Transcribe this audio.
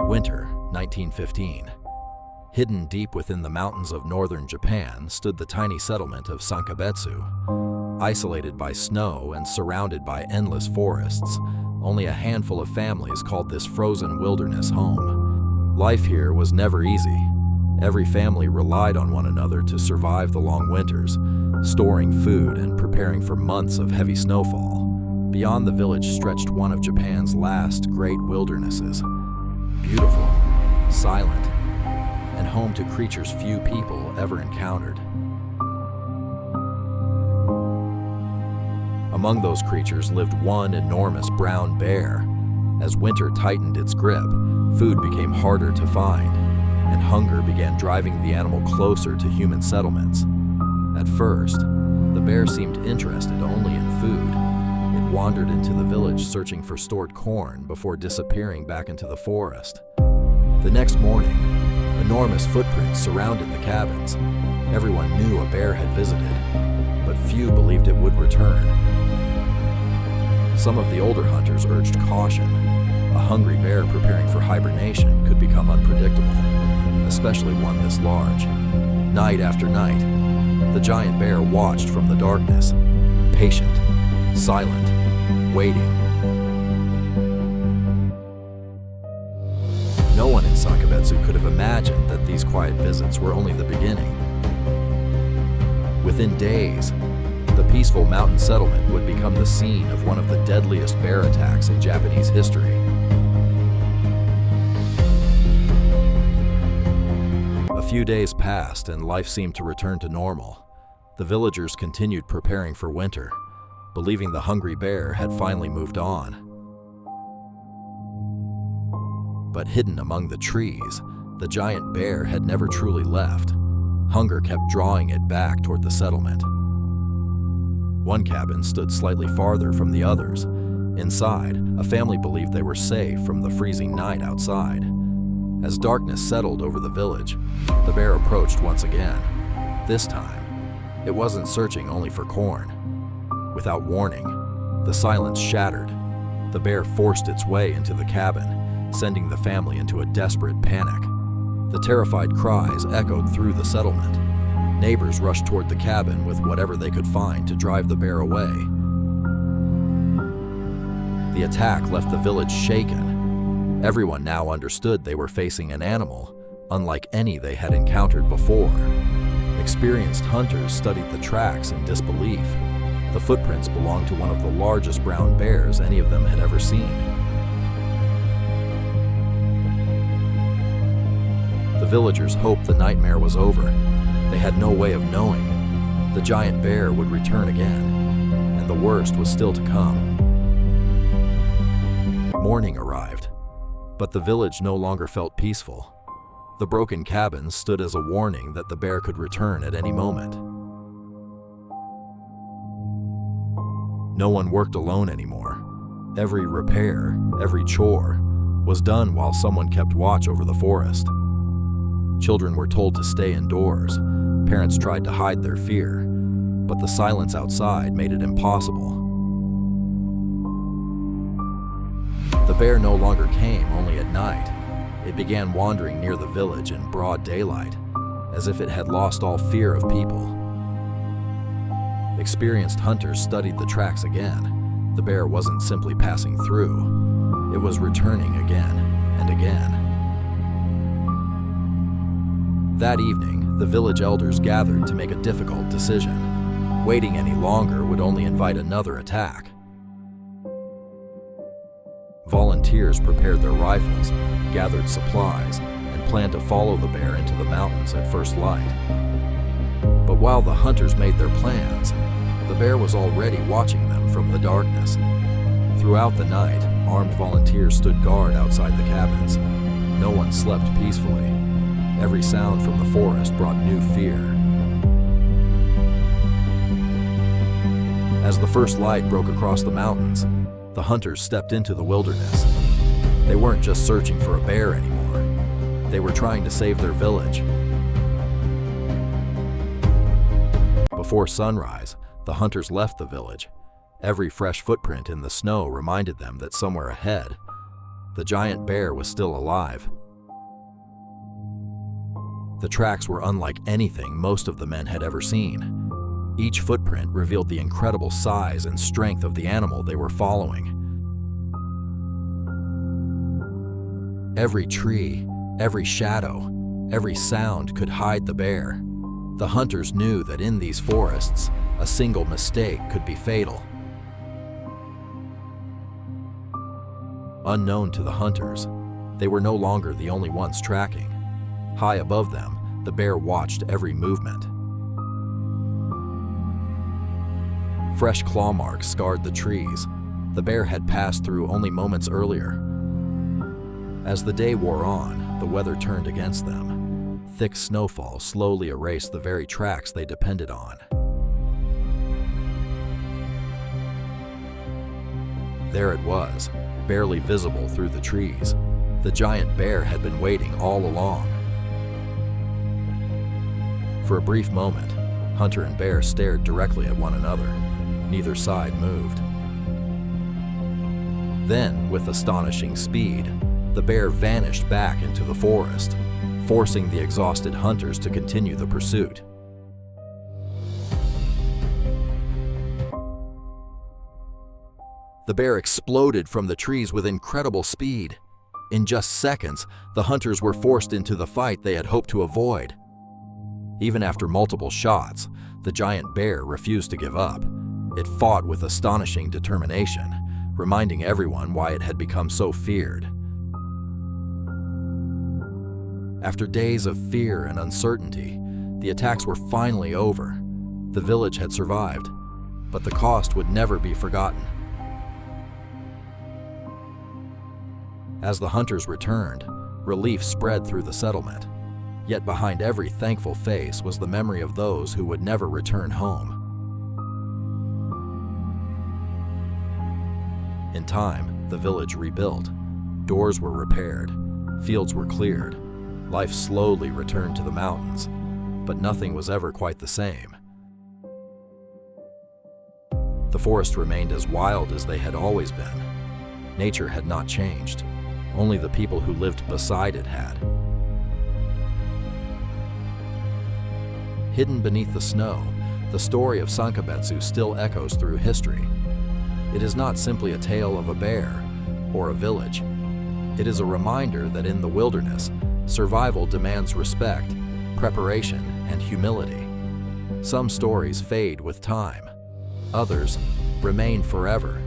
Winter, 1915. Hidden deep within the mountains of northern Japan stood the tiny settlement of Sankabetsu. Isolated by snow and surrounded by endless forests, only a handful of families called this frozen wilderness home. Life here was never easy. Every family relied on one another to survive the long winters, storing food and preparing for months of heavy snowfall. Beyond the village stretched one of Japan's last great wildernesses. Beautiful, silent, and home to creatures few people ever encountered. Among those creatures lived one enormous brown bear. As winter tightened its grip, food became harder to find, and hunger began driving the animal closer to human settlements. At first, the bear seemed interested only in food. It wandered into the village searching for stored corn before disappearing back into the forest. The next morning, enormous footprints surrounded the cabins. Everyone knew a bear had visited, but few believed it would return. Some of the older hunters urged caution. A hungry bear preparing for hibernation could become unpredictable, especially one this large. Night after night, the giant bear watched from the darkness, patient, silent, waiting. No one in Sankabetsu could have imagined that these quiet visits were only the beginning. Within days, the peaceful mountain settlement would become the scene of one of the deadliest bear attacks in Japanese history. A few days passed and life seemed to return to normal. The villagers continued preparing for winter, believing the hungry bear had finally moved on. But hidden among the trees, the giant bear had never truly left. Hunger kept drawing it back toward the settlement. One cabin stood slightly farther from the others. Inside, a family believed they were safe from the freezing night outside. As darkness settled over the village, the bear approached once again. This time, it wasn't searching only for corn. Without warning, the silence shattered. The bear forced its way into the cabin, sending the family into a desperate panic. The terrified cries echoed through the settlement. Neighbors rushed toward the cabin with whatever they could find to drive the bear away. The attack left the village shaken. Everyone now understood they were facing an animal unlike any they had encountered before. Experienced hunters studied the tracks in disbelief. The footprints belonged to one of the largest brown bears any of them had ever seen. The villagers hoped the nightmare was over. They had no way of knowing. The giant bear would return again, and the worst was still to come. Morning arrived, but the village no longer felt peaceful. The broken cabins stood as a warning that the bear could return at any moment. No one worked alone anymore. Every repair, every chore, was done while someone kept watch over the forest. Children were told to stay indoors. Parents tried to hide their fear, but the silence outside made it impossible. The bear no longer came only at night. It began wandering near the village in broad daylight, as if it had lost all fear of people. Experienced hunters studied the tracks again. The bear wasn't simply passing through. It was returning again and again. That evening, the village elders gathered to make a difficult decision. Waiting any longer would only invite another attack. Volunteers prepared their rifles, gathered supplies, and planned to follow the bear into the mountains at first light. But while the hunters made their plans, the bear was already watching them from the darkness. Throughout the night, armed volunteers stood guard outside the cabins. No one slept peacefully. Every sound from the forest brought new fear. As the first light broke across the mountains, the hunters stepped into the wilderness. They weren't just searching for a bear anymore. They were trying to save their village. Before sunrise, the hunters left the village. Every fresh footprint in the snow reminded them that somewhere ahead, The giant bear was still alive. The tracks were unlike anything most of the men had ever seen. Each footprint revealed the incredible size and strength of the animal they were following. Every tree, every shadow, every sound could hide the bear. The hunters knew that in these forests, a single mistake could be fatal. Unknown to the hunters, they were no longer the only ones tracking. High above them, the bear watched every movement. Fresh claw marks scarred the trees. The bear had passed through only moments earlier. As the day wore on, the weather turned against them. Thick snowfall slowly erased the very tracks they depended on. There it was, barely visible through the trees. The giant bear had been waiting all along. For a brief moment, hunter and bear stared directly at one another. Neither side moved. Then, with astonishing speed, the bear vanished back into the forest, forcing the exhausted hunters to continue the pursuit. The bear exploded from the trees with incredible speed. In just seconds, the hunters were forced into the fight they had hoped to avoid. Even after multiple shots, the giant bear refused to give up. It fought with astonishing determination, reminding everyone why it had become so feared. After days of fear and uncertainty, the attacks were finally over. The village had survived, but the cost would never be forgotten. As the hunters returned, relief spread through the settlement. Yet behind every thankful face was the memory of those who would never return home. In time, the village rebuilt. Doors were repaired, fields were cleared, life slowly returned to the mountains, but nothing was ever quite the same. The forest remained as wild as they had always been. Nature had not changed. Only the people who lived beside it had. Hidden beneath the snow, the story of Sankabetsu still echoes through history. It is not simply a tale of a bear or a village. It is a reminder that in the wilderness, survival demands respect, preparation, and humility. Some stories fade with time. Others remain forever